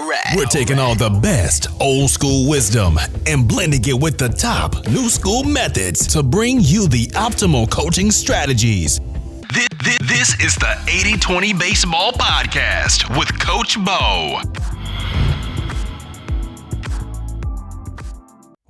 right. We're taking all the best old school wisdom and blending it with the top new school methods to bring you the optimal coaching strategies. This is the 80-20 Baseball Podcast with Coach Bo.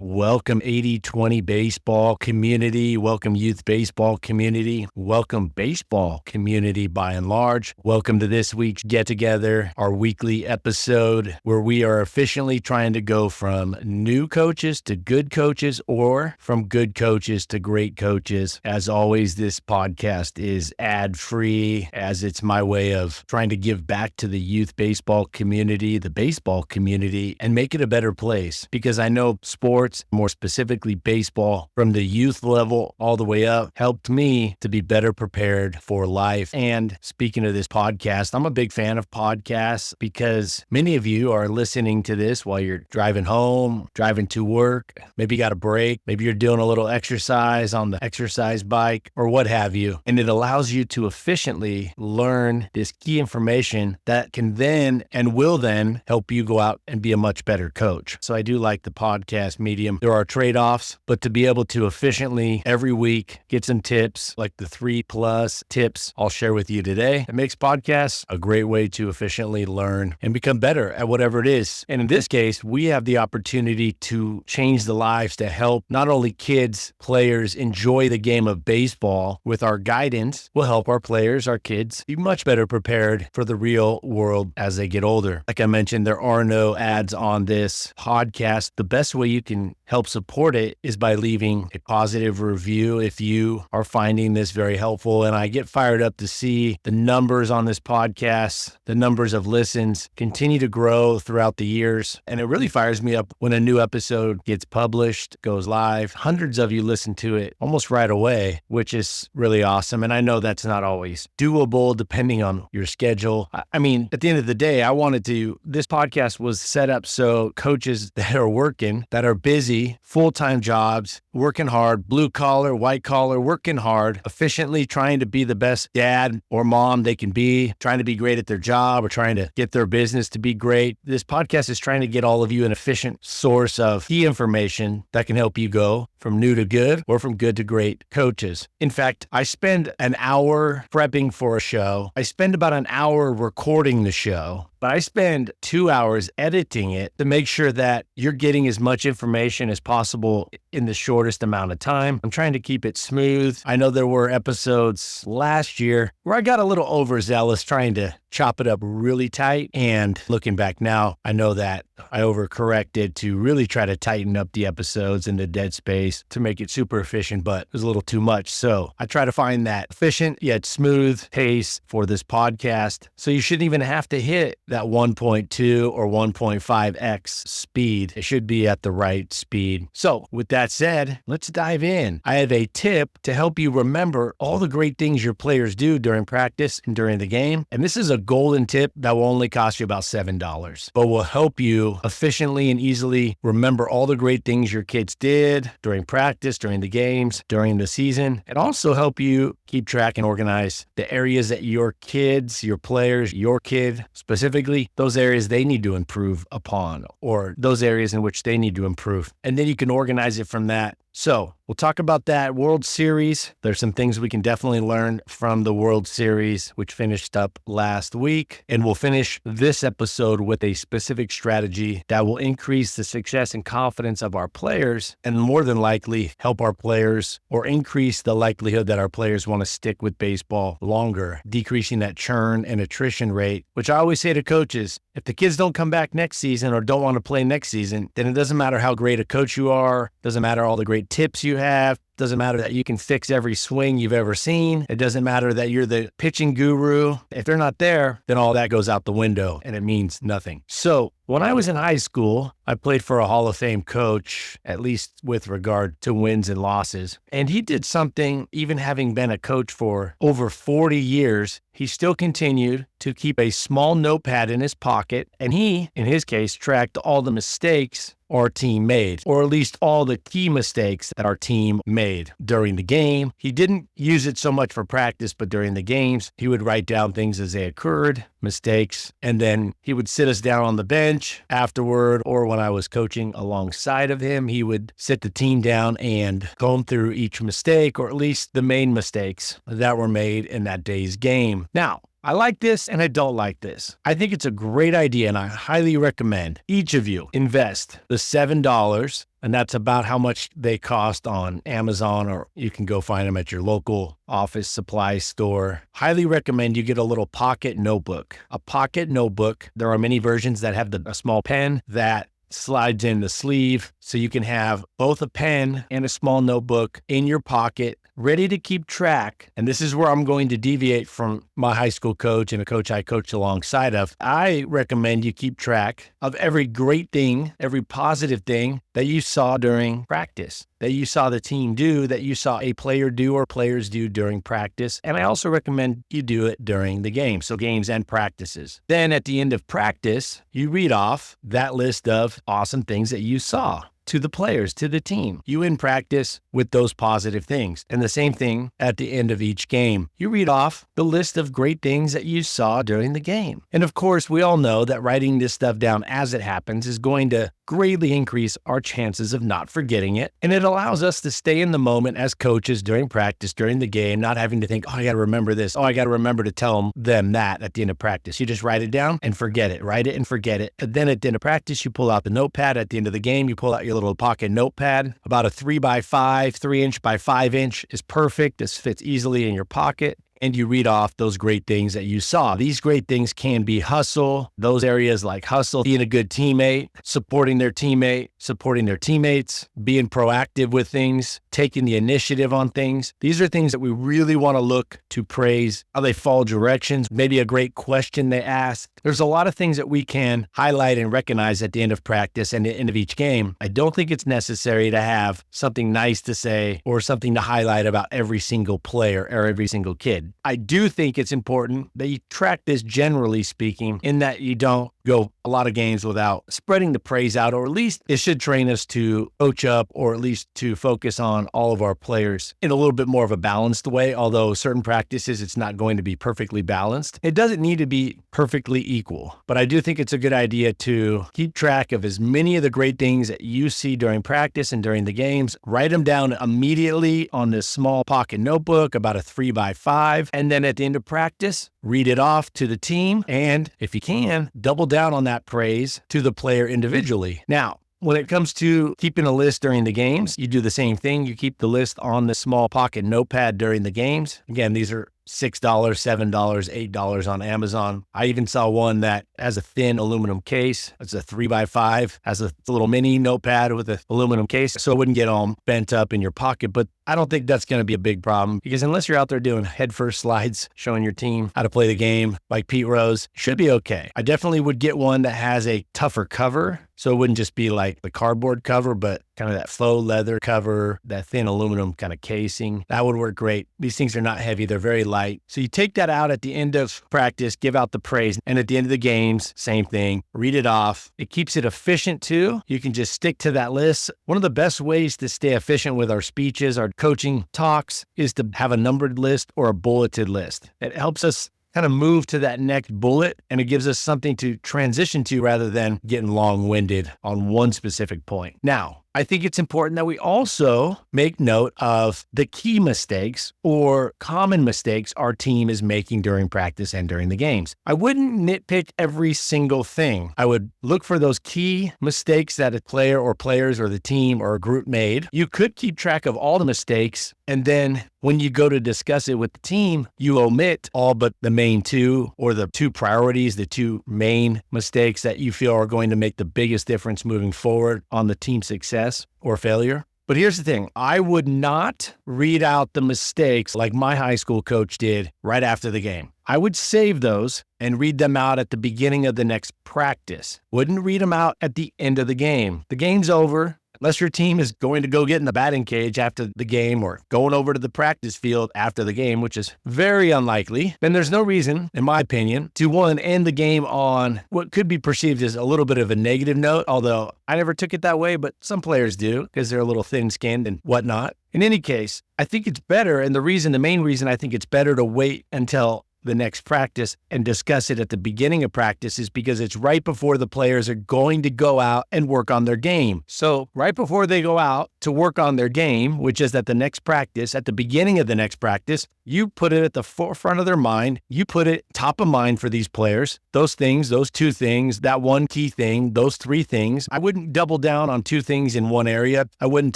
Welcome 80-20 baseball community. Welcome youth baseball community. Welcome baseball community by and large. Welcome to this week's Get Together, our weekly episode where we are efficiently trying to go from new coaches to good coaches or from good coaches to great coaches. As always, this podcast is ad-free as it's my way of trying to give back to the youth baseball community, the baseball community, and make it a better place because I know sports, more specifically baseball, from the youth level all the way up, helped me to be better prepared for life. And speaking of this podcast, I'm a big fan of podcasts because many of you are listening to this while you're driving home, driving to work, maybe you got a break, maybe you're doing a little exercise on the exercise bike or what have you. And it allows you to efficiently learn this key information that can then and will then help you go out and be a much better coach. So I do like the podcast medium. There are trade-offs, but to be able to efficiently every week get some tips like the 3+ tips I'll share with you today, it makes podcasts a great way to efficiently learn and become better at whatever it is. And in this case, we have the opportunity to change the lives to help not only kids, players enjoy the game of baseball. With our guidance, we'll help our players, our kids, be much better prepared for the real world as they get older. Like I mentioned, there are no ads on this podcast. The best way you can help support it is by leaving a positive review if you are finding this very helpful. And I get fired up to see the numbers on this podcast, the numbers of listens continue to grow throughout the years. And it really fires me up when a new episode gets published, goes live. Hundreds of you listen to it almost right away, which is really awesome. And I know that's not always doable depending on your schedule. I mean, at the end of the day, this podcast was set up so coaches that are working, that are busy, full-time jobs, working hard, blue collar, white collar, working hard, efficiently trying to be the best dad or mom they can be, trying to be great at their job or trying to get their business to be great. This podcast is trying to get all of you an efficient source of key information that can help you go from new to good or from good to great coaches. In fact, I spend an hour prepping for a show. I spend about an hour recording the show, but I spend 2 hours editing it to make sure that you're getting as much information as possible in the shortest amount of time. I'm trying to keep it smooth. I know there were episodes last year where I got a little overzealous trying to chop it up really tight. And looking back now, I know that I overcorrected to really try to tighten up the episodes in the dead space to make it super efficient, but it was a little too much. So I try to find that efficient yet smooth pace for this podcast. So you shouldn't even have to hit that 1.2 or 1.5x speed. It should be at the right speed. So with that said, let's dive in. I have a tip to help you remember all the great things your players do during practice and during the game. And this is a golden tip that will only cost you about $7, but will help you efficiently and easily remember all the great things your kids did during practice, during the games, during the season, and also help you keep track and organize the areas that your kids, your players, your kid specifically, those areas they need to improve upon, or those areas in which they need to improve. And then you can organize it from that. So we'll talk about that World Series. There's some things we can definitely learn from the World Series, which finished up last week. And we'll finish this episode with a specific strategy that will increase the success and confidence of our players and more than likely help our players or increase the likelihood that our players want to stick with baseball longer, decreasing that churn and attrition rate, which I always say to coaches, if the kids don't come back next season or don't want to play next season, then it doesn't matter how great a coach you are, doesn't matter all the great tips you have, doesn't matter that you can fix every swing you've ever seen. It doesn't matter that you're the pitching guru. If they're not there, then all that goes out the window and it means nothing. So when I was in high school, I played for a Hall of Fame coach, at least with regard to wins and losses. And he did something, even having been a coach for over 40 years, he still continued to keep a small notepad in his pocket. And he, in his case, tracked all the mistakes our team made, or at least all the key mistakes that our team made during the game. He didn't use it so much for practice, but during the games, he would write down things as they occurred, mistakes, and then he would sit us down on the bench afterward, or when I was coaching alongside of him, he would sit the team down and comb through each mistake, or at least the main mistakes that were made in that day's game. Now, I like this and I don't like this. I think it's a great idea and I highly recommend each of you invest the $7, and that's about how much they cost on Amazon, or you can go find them at your local office supply store. Highly recommend you get a little pocket notebook. A pocket notebook, there are many versions that have a small pen that slides in the sleeve, so you can have both a pen and a small notebook in your pocket, ready to keep track. And this is where I'm going to deviate from my high school coach and a coach I coached alongside of. I recommend you keep track of every great thing, every positive thing that you saw during practice, that you saw the team do, that you saw a player do or players do during practice. And I also recommend you do it during the game, so games and practices. Then at the end of practice, you read off that list of awesome things that you saw to the players, to the team. You in practice with those positive things. And the same thing at the end of each game. You read off the list of great things that you saw during the game. And of course, we all know that writing this stuff down as it happens is going to greatly increase our chances of not forgetting it. And it allows us to stay in the moment as coaches during practice, during the game, not having to think, oh, I got to remember this. Oh, I got to remember to tell them that at the end of practice. You just write it down and forget it. Write it and forget it. And then at the end of practice, you pull out the notepad. At the end of the game, you pull out your little pocket notepad. About a 3x5, 3-inch by 5-inch is perfect. This fits easily in your pocket. And you read off those great things that you saw. These great things can be hustle, those areas like hustle, being a good teammate, supporting their teammate, supporting their teammates, being proactive with things, taking the initiative on things. These are things that we really want to look to praise, how they follow directions, maybe a great question they ask. There's a lot of things that we can highlight and recognize at the end of practice and the end of each game. I don't think it's necessary to have something nice to say or something to highlight about every single player or every single kid. I do think it's important that you track this, generally speaking, in that you don't go a lot of games without spreading the praise out, or at least it should train us to coach up, or at least to focus on all of our players in a little bit more of a balanced way. Although certain practices, it's not going to be perfectly balanced. It doesn't need to be perfectly equal, but I do think it's a good idea to keep track of as many of the great things that you see during practice and during the games. Write them down immediately on this small pocket notebook, about a 3x5. And then at the end of practice, read it off to the team. And if you can, double down on that praise to the player individually. Now, when it comes to keeping a list during the games, you do the same thing. You keep the list on the small pocket notepad during the games. Again, these are $6, $7, $8 on Amazon. I even saw one that has a thin aluminum case. It's a 3x5, has a little mini notepad with an aluminum case, so it wouldn't get all bent up in your pocket. But I don't think that's going to be a big problem, because unless you're out there doing head-first slides, showing your team how to play the game like Pete Rose, should be okay. I definitely would get one that has a tougher cover, so it wouldn't just be like the cardboard cover, but kind of that faux leather cover, that thin aluminum kind of casing. That would work great. These things are not heavy. They're very light. So you take that out at the end of practice, give out the praise. And at the end of the games, same thing. Read it off. It keeps it efficient too. You can just stick to that list. One of the best ways to stay efficient with our speeches, our coaching talks, is to have a numbered list or a bulleted list. It helps us kind of move to that next bullet, and it gives us something to transition to rather than getting long-winded on one specific point. Now, I think it's important that we also make note of the key mistakes or common mistakes our team is making during practice and during the games. I wouldn't nitpick every single thing. I would look for those key mistakes that a player or players or the team or a group made. You could keep track of all the mistakes, and then when you go to discuss it with the team, you omit all but the main two, or the two priorities, the two main mistakes that you feel are going to make the biggest difference moving forward on the team's success or failure. But here's the thing. I would not read out the mistakes like my high school coach did right after the game. I would save those and read them out at the beginning of the next practice. Wouldn't read them out at the end of the game. The game's over. unless your team is going to go get in the batting cage after the game or going over to the practice field after the game, which is very unlikely, then there's no reason, in my opinion, to one, end the game on what could be perceived as a little bit of a negative note, although I never took it that way, but some players do because they're a little thin-skinned and whatnot. In any case, I think it's better, and the main reason I think it's better to wait until the next practice and discuss it at the beginning of practice is because it's right before the players are going to go out and work on their game. So right before they go out to work on their game, which is at the next practice, at the beginning of the next practice, you put it at the forefront of their mind. You put it top of mind for these players. Those things, those two things, that one key thing, those three things. I wouldn't double down on two things in one area. I wouldn't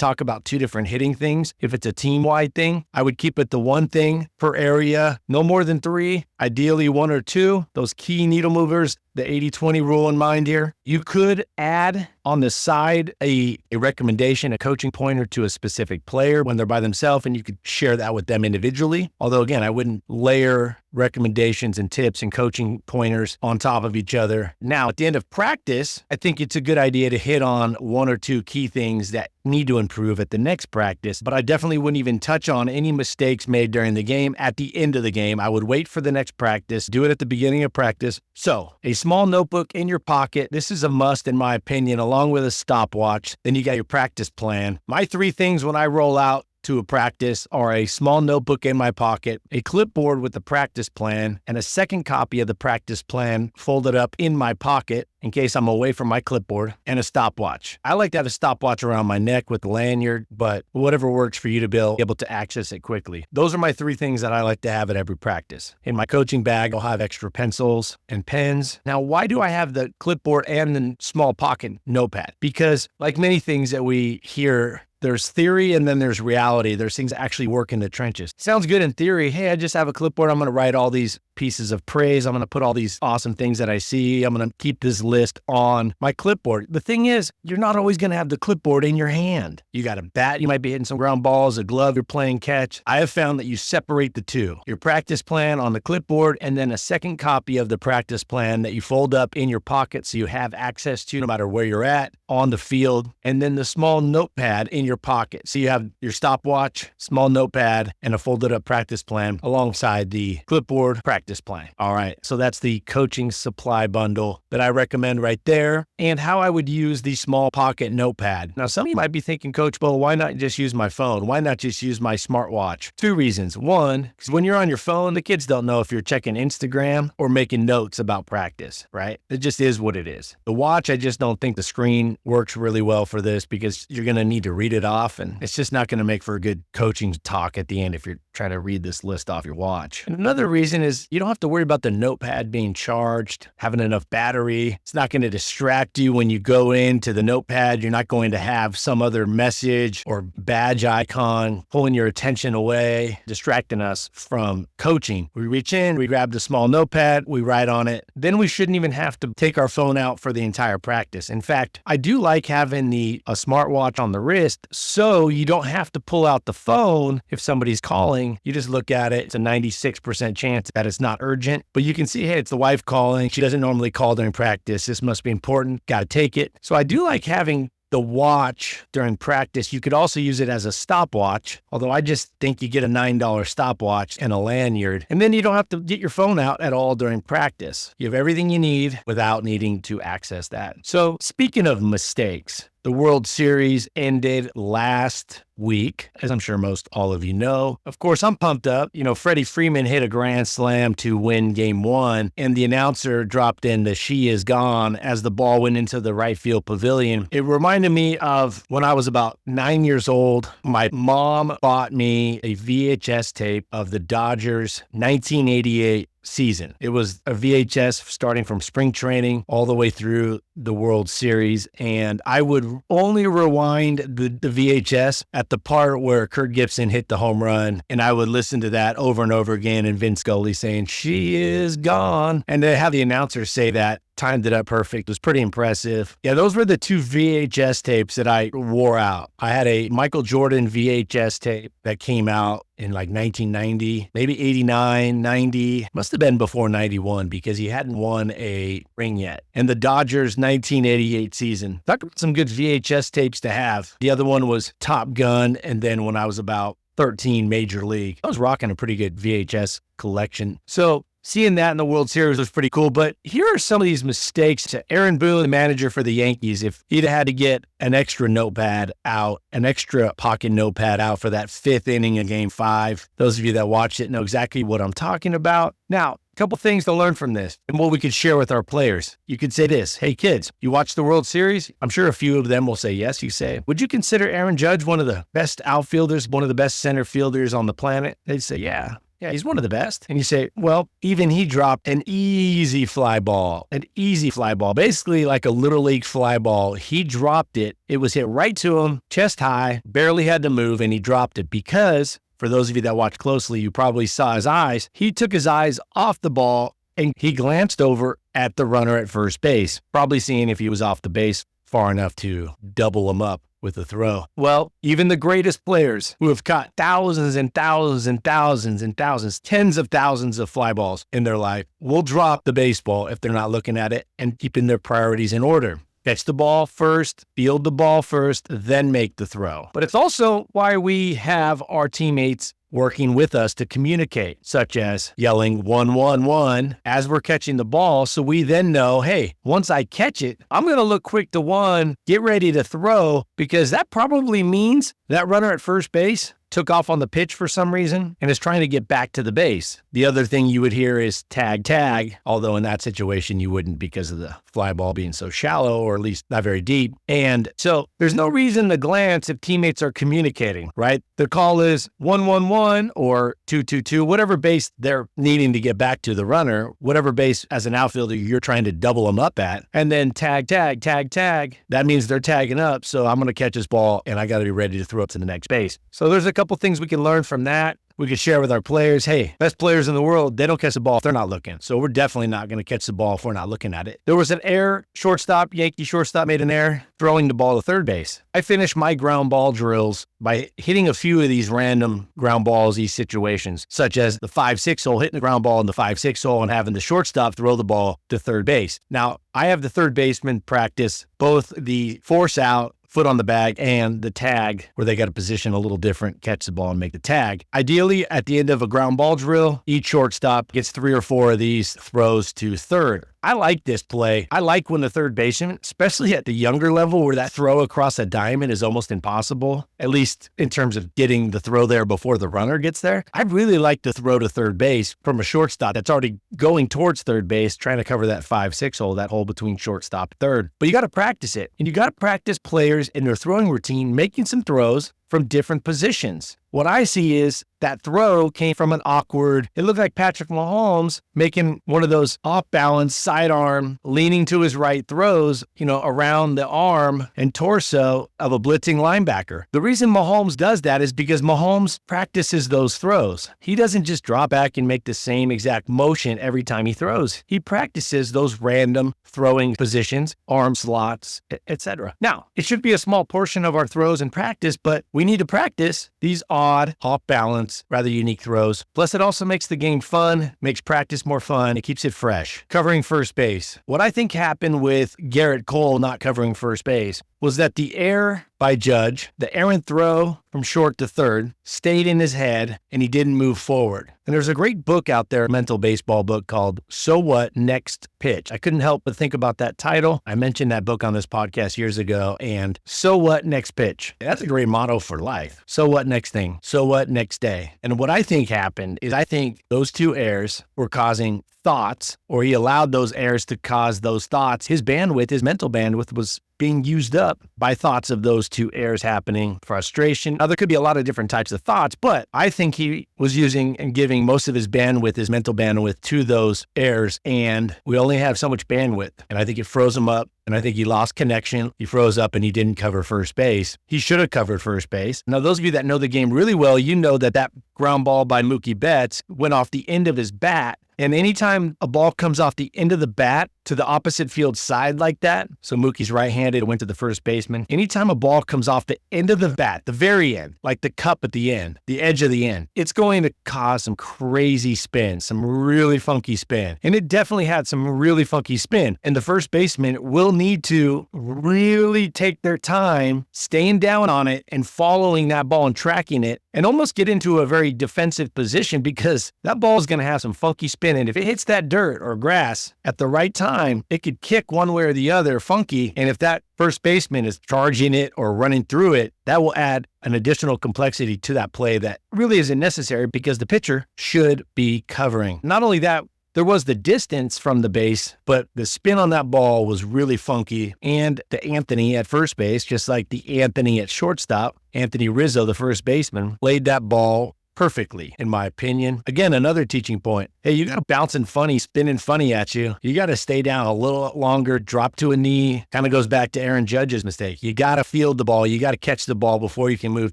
talk about two different hitting things. If it's a team-wide thing, I would keep it to one thing per area, no more than three. Ideally, one or two, those key needle movers, the 80-20 rule in mind here. You could add on the side a recommendation, a coaching pointer to a specific player when they're by themselves, and you could share that with them individually. Although, again, I wouldn't layer recommendations and tips and coaching pointers on top of each other. Now, at the end of practice, I think it's a good idea to hit on one or two key things that need to improve at the next practice, but I definitely wouldn't even touch on any mistakes made during the game at the end of the game. I would wait for the next practice, do it at the beginning of practice. So, a small notebook in your pocket. This is a must, in my opinion, along with a stopwatch. Then you got your practice plan. My three things when I roll out to a practice are a small notebook in my pocket, a clipboard with the practice plan, and a second copy of the practice plan folded up in my pocket in case I'm away from my clipboard, and a stopwatch. I like to have a stopwatch around my neck with the lanyard, but whatever works for you to be able to access it quickly. Those are my three things that I like to have at every practice. In my coaching bag, I'll have extra pencils and pens. Now, why do I have the clipboard and the small pocket notepad? Because like many things that we hear, there's theory and then there's reality. There's things that actually work in the trenches. Sounds good in theory. Hey, I just have a clipboard. I'm going to write all these pieces of praise. I'm going to put all these awesome things that I see. I'm going to keep this list on my clipboard. The thing is, you're not always going to have the clipboard in your hand. You got a bat. You might be hitting some ground balls, a glove, you're playing catch. I have found that you separate the two. Your practice plan on the clipboard and then a second copy of the practice plan that you fold up in your pocket so you have access to no matter where you're at on the field. And then the small notepad in your pocket. So you have your stopwatch, small notepad, and a folded up practice plan alongside the clipboard practice plan. All right. So that's the coaching supply bundle that I recommend right there, and how I would use the small pocket notepad. Now, some of you might be thinking, Coach Bo, why not just use my phone? Why not just use my smartwatch? Two reasons. One, because when you're on your phone, the kids don't know if you're checking Instagram or making notes about practice, right? It just is what it is. The watch, I just don't think the screen works really well for this because you're going to need to read it off, and it's just not going to make for a good coaching talk at the end if you're trying to read this list off your watch. And another reason is you don't have to worry about the notepad being charged, having enough battery. It's not going to distract you when you go into the notepad. You're not going to have some other message or badge icon pulling your attention away, distracting us from coaching. We reach in, we grab the small notepad, we write on it. Then we shouldn't even have to take our phone out for the entire practice. In fact, I do like having a smartwatch on the wrist so you don't have to pull out the phone if somebody's calling. You just look at it. It's a 96% chance that it's not urgent, but you can see, hey, it's the wife calling. She doesn't normally call during practice. This must be important. Got to take it. So I do like having the watch during practice. You could also use it as a stopwatch, although I just think you get a $9 stopwatch and a lanyard, and then you don't have to get your phone out at all during practice. You have everything you need without needing to access that. So speaking of mistakes, the World Series ended last week, as I'm sure most all of you know. Of course, I'm pumped up. You know, Freddie Freeman hit a grand slam to win game one, and the announcer dropped in the "She is gone" as the ball went into the right field pavilion. It reminded me of when I was about 9 years old. My mom bought me a VHS tape of the Dodgers 1988 season. It was a VHS starting from spring training all the way through the World Series, and I would only rewind the VHS at the part where Kirk Gibson hit the home run, and I would listen to that over and over again, and Vince Scully saying, "She is gone," and to have the announcer say that timed it up perfect. It was pretty impressive. Yeah, those were the two VHS tapes that I wore out. I had a Michael Jordan VHS tape that came out in like 1990, maybe 89, 90. Must have been before 91 because he hadn't won a ring yet. And the Dodgers 1988 season. Talk about some good VHS tapes to have. The other one was Top Gun. And then when I was about 13, Major League. I was rocking a pretty good VHS collection. So seeing that in the World Series was pretty cool. But here are some of these mistakes to Aaron Boone, the manager for the Yankees. If he'd had to get an extra notepad out, an extra pocket notepad out for that fifth inning of Game 5, those of you that watched it know exactly what I'm talking about. Now, a couple things to learn from this and what we could share with our players. You could say this, hey kids, you watch the World Series? I'm sure a few of them will say yes. You say, would you consider Aaron Judge one of the best outfielders, one of the best center fielders on the planet? They'd say, yeah, he's one of the best. And you say, well, even he dropped an easy fly ball, basically like a little league fly ball. He dropped it. It was hit right to him, chest high, barely had to move, and he dropped it because, for those of you that watch closely, you probably saw his eyes. He took his eyes off the ball and he glanced over at the runner at first base, probably seeing if he was off the base far enough to double him up with a throw. Well, even the greatest players who have caught thousands and thousands and thousands and thousands, tens of thousands of fly balls in their life will drop the baseball if they're not looking at it and keeping their priorities in order. Catch the ball first, field the ball first, then make the throw. But it's also why we have our teammates working with us to communicate, such as yelling 1-1-1 as we're catching the ball. So we then know, hey, once I catch it, I'm going to look quick to 1, get ready to throw, because that probably means that runner at first base took off on the pitch for some reason and is trying to get back to the base. The other thing you would hear is tag, although in that situation you wouldn't because of the fly ball being so shallow, or at least not very deep. And so there's no reason to glance if teammates are communicating, right? The call is 1-1-1 or 2-2-2, whatever base they're needing to get back to the runner, whatever base as an outfielder you're trying to double them up at, and then tag. That means they're tagging up. So I'm going to catch this ball and I got to be ready to throw it to the next base. So there's a couple things we can learn from that. We could share with our players, hey, best players in the world, they don't catch the ball if they're not looking. So we're definitely not going to catch the ball if we're not looking at it. There was an error, Yankee shortstop made an error throwing the ball to third base. I finished my ground ball drills by hitting a few of these random ground balls, these situations, such as the 5-6 hole, hitting the ground ball in the 5-6 hole and having the shortstop throw the ball to third base. Now, I have the third baseman practice both the force out, foot on the bag, and the tag, where they got to position a little different, catch the ball and make the tag. Ideally, at the end of a ground ball drill, each shortstop gets 3 or 4 of these throws to third. I like this play. I like when the third baseman, especially at the younger level where that throw across a diamond is almost impossible, at least in terms of getting the throw there before the runner gets there. I'd really like to throw to third base from a shortstop that's already going towards third base, trying to cover that 5-6 hole, that hole between shortstop and third. But you got to practice it. And you got to practice players in their throwing routine, making some throws from different positions. What I see is that throw came from an awkward, it looked like Patrick Mahomes making one of those off-balance sidearm, leaning to his right throws, around the arm and torso of a blitzing linebacker. The reason Mahomes does that is because Mahomes practices those throws. He doesn't just drop back and make the same exact motion every time he throws. He practices those random throwing positions, arm slots, etc. Now, it should be a small portion of our throws in practice, but we need to practice these odd, off-balance, rather unique throws. Plus, it also makes the game fun, makes practice more fun, it keeps it fresh. Covering first base. What I think happened with Garrett Cole not covering first base was that the error by Judge, the errant throw from short to third, stayed in his head and he didn't move forward. And there's a great book out there, a mental baseball book called So What Next Pitch. I couldn't help but think about that title. I mentioned that book on this podcast years ago, and So What Next Pitch. That's a great motto for life. So what next thing? So what next day? And what I think happened is I think those two errors were causing thoughts, or he allowed those errors to cause those thoughts. His bandwidth, his mental bandwidth was being used up by thoughts of those two errors happening, frustration. Now, there could be a lot of different types of thoughts, but I think he was using and giving most of his bandwidth, his mental bandwidth, to those errors, and we only have so much bandwidth, and I think it froze him up, and I think he lost connection. He froze up and he didn't cover first base. He should have covered first base. Now, those of you that know the game really well, you know that ground ball by Mookie Betts went off the end of his bat And anytime a ball comes off the end of the bat to the opposite field side like that, so Mookie's right-handed, went to the first baseman. Anytime a ball comes off the end of the bat, the very end, like the cup at the end, the edge of the end, it's going to cause some crazy spin, some really funky spin. And it definitely had some really funky spin. And the first baseman will need to really take their time staying down on it and following that ball and tracking it and almost get into a very defensive position because that ball is going to have some funky spin. And if it hits that dirt or grass at the right time, it could kick one way or the other funky. And if that first baseman is charging it or running through it, that will add an additional complexity to that play that really isn't necessary because the pitcher should be covering. Not only that, there was the distance from the base, but the spin on that ball was really funky. And the Anthony at first base, just like the Anthony at shortstop, Anthony Rizzo, the first baseman, laid that ball perfectly, in my opinion. Again, another teaching point. Hey, you got bouncing funny, spinning funny at you. You got to stay down a little longer, drop to a knee. Kind of goes back to Aaron Judge's mistake. You got to field the ball. You got to catch the ball before you can move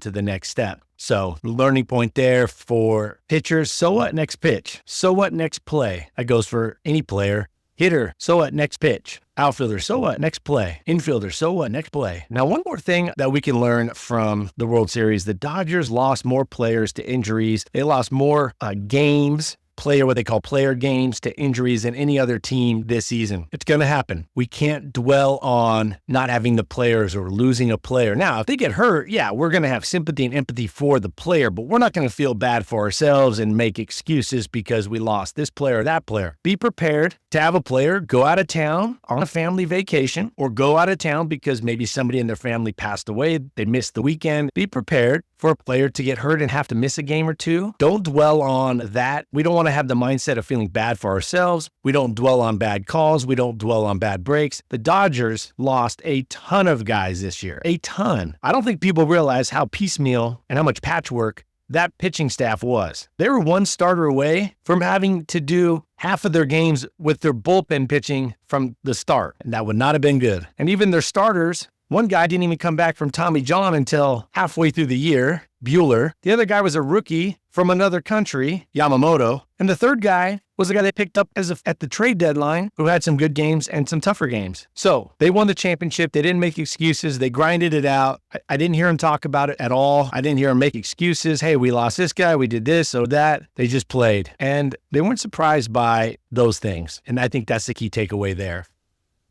to the next step. So learning point there for pitchers. So what next pitch? So what next play? That goes for any player. Hitter, so what next pitch? Outfielder, so what next play? Infielder, so what next play? Now, one more thing that we can learn from the World Series, the Dodgers lost more players to injuries. They lost more games, what they call player games, to injuries than any other team this season. It's going to happen. We can't dwell on not having the players or losing a player. Now, if they get hurt, yeah, we're going to have sympathy and empathy for the player, but we're not going to feel bad for ourselves and make excuses because we lost this player or that player. Be prepared to have a player go out of town on a family vacation or go out of town because maybe somebody in their family passed away. They missed the weekend. Be prepared for a player to get hurt and have to miss a game or two. Don't dwell on that. We don't want to have the mindset of feeling bad for ourselves. We don't dwell on bad calls. We don't dwell on bad breaks. The Dodgers lost a ton of guys this year. A ton. I don't think people realize how piecemeal and how much patchwork that pitching staff was. They were one starter away from having to do half of their games with their bullpen pitching from the start, and that would not have been good. And even their starters, one guy didn't even come back from Tommy John until halfway through the year, Bueller. The other guy was a rookie from another country, Yamamoto. And the third guy was the guy they picked up at the trade deadline who had some good games and some tougher games. So they won the championship. They didn't make excuses. They grinded it out. I didn't hear him talk about it at all. I didn't hear him make excuses. Hey, we lost this guy. We did this or that. They just played. And they weren't surprised by those things. And I think that's the key takeaway there.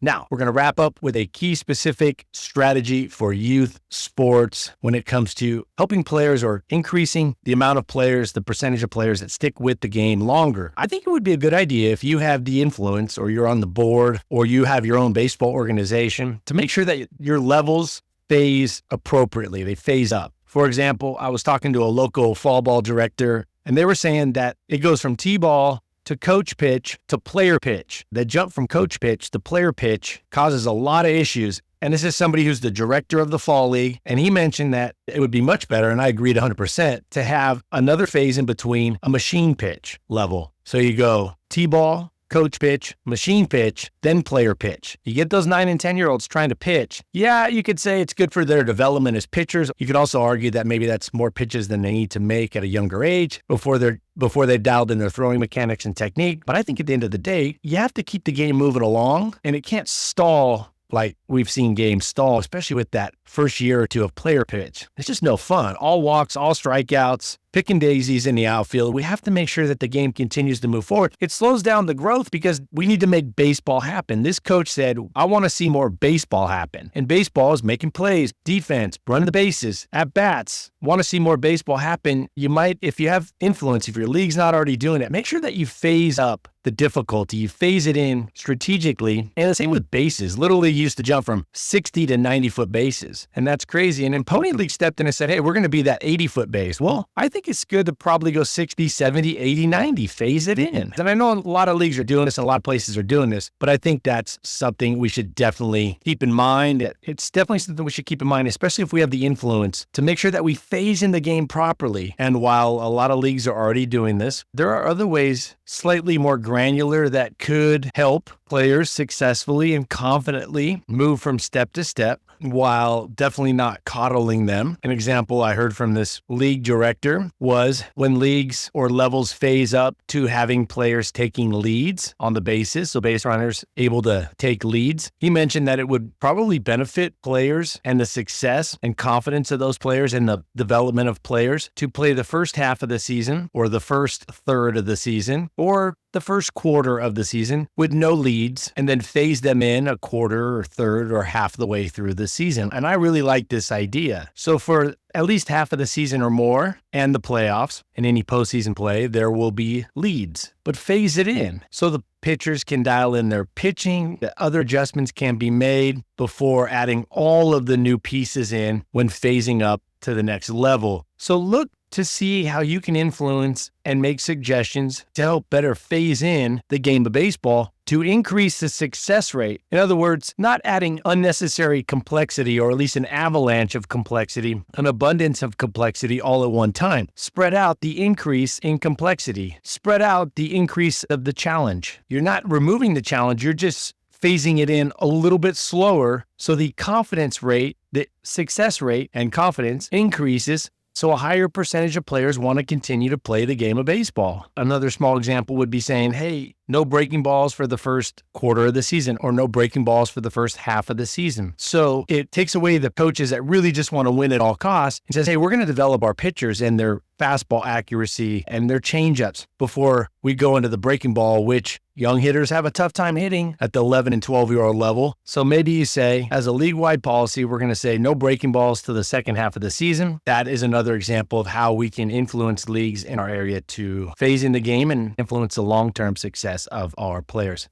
Now, we're going to wrap up with a key specific strategy for youth sports when it comes to helping players or increasing the amount of players, the percentage of players that stick with the game longer. I think it would be a good idea if you have the influence or you're on the board or you have your own baseball organization to make sure that your levels phase appropriately. They phase up. For example, I was talking to a local fall ball director and they were saying that it goes from T-ball to coach pitch to player pitch. The jump from coach pitch to player pitch causes a lot of issues. And this is somebody who's the director of the fall league. And he mentioned that it would be much better, and I agreed 100%, to have another phase in between a machine pitch level. So you go T-ball, coach pitch, machine pitch, then player pitch. You get those 9 and 10-year-olds trying to pitch. Yeah, you could say it's good for their development as pitchers. You could also argue that maybe that's more pitches than they need to make at a younger age before they've dialed in their throwing mechanics and technique. But I think at the end of the day, you have to keep the game moving along, and it can't stall like we've seen games stall, especially with that first year or two of player pitch. It's just no fun. All walks, all strikeouts, picking daisies in the outfield. We have to make sure that the game continues to move forward. It slows down the growth because we need to make baseball happen. This coach said, I want to see more baseball happen. And baseball is making plays, defense, running the bases, at bats. Want to see more baseball happen. You might, if you have influence, if your league's not already doing it, make sure that you phase up the difficulty. You phase it in strategically. And the same with bases. Little League used to jump from 60 to 90-foot bases. And that's crazy. And then Pony League stepped in and said, hey, we're going to be that 80-foot base. Well, I think it's good to probably go 60, 70, 80, 90. Phase it in. And I know a lot of leagues are doing this and a lot of places are doing this, but I think that's something we should definitely keep in mind. It's definitely something we should keep in mind, especially if we have the influence, to make sure that we phase in the game properly. And while a lot of leagues are already doing this, there are other ways, slightly more granular, that could help players successfully and confidently move from step to step while definitely not coddling them. An example I heard from this league director was when leagues or levels phase up to having players taking leads on the bases, so base runners able to take leads. He mentioned that it would probably benefit players and the success and confidence of those players and the development of players to play the first half of the season or the first third of the season or the first quarter of the season with no leads and then phase them in a quarter or third or half the way through the season. And I really like this idea. So for at least half of the season or more and the playoffs and any postseason play, there will be leads, but phase it in so the pitchers can dial in their pitching, the other adjustments can be made before adding all of the new pieces in when phasing up to the next level. So look to see how you can influence and make suggestions to help better phase in the game of baseball to increase the success rate. In other words, not adding unnecessary complexity or at least an avalanche of complexity, an abundance of complexity all at one time. Spread out the increase in complexity. Spread out the increase of the challenge. You're not removing the challenge, you're just phasing it in a little bit slower so the confidence rate, the success rate and confidence increases so a higher percentage of players want to continue to play the game of baseball. Another small example would be saying, hey, no breaking balls for the first quarter of the season or no breaking balls for the first half of the season. So it takes away the coaches that really just want to win at all costs and says, hey, we're going to develop our pitchers and their fastball accuracy and their changeups before we go into the breaking ball, which young hitters have a tough time hitting at the 11 and 12-year-old level. So maybe you say, as a league-wide policy, we're going to say no breaking balls to the second half of the season. That is another example of how we can influence leagues in our area to phase in the game and influence the long-term success of our players.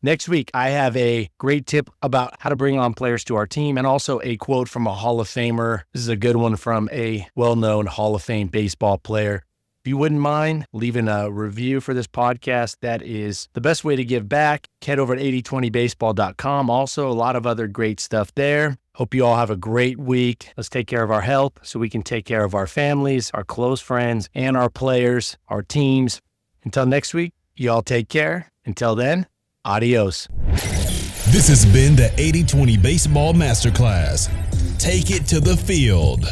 Next week, I have a great tip about how to bring on players to our team and also a quote from a Hall of Famer. This is a good one from a well-known Hall of Fame baseball player. If you wouldn't mind leaving a review for this podcast, that is the best way to give back. Head over to 8020baseball.com. Also, a lot of other great stuff there. Hope you all have a great week. Let's take care of our health so we can take care of our families, our close friends, and our players, our teams. Until next week, you all take care. Until then, adios. This has been the 80-20 Baseball Masterclass. Take it to the field.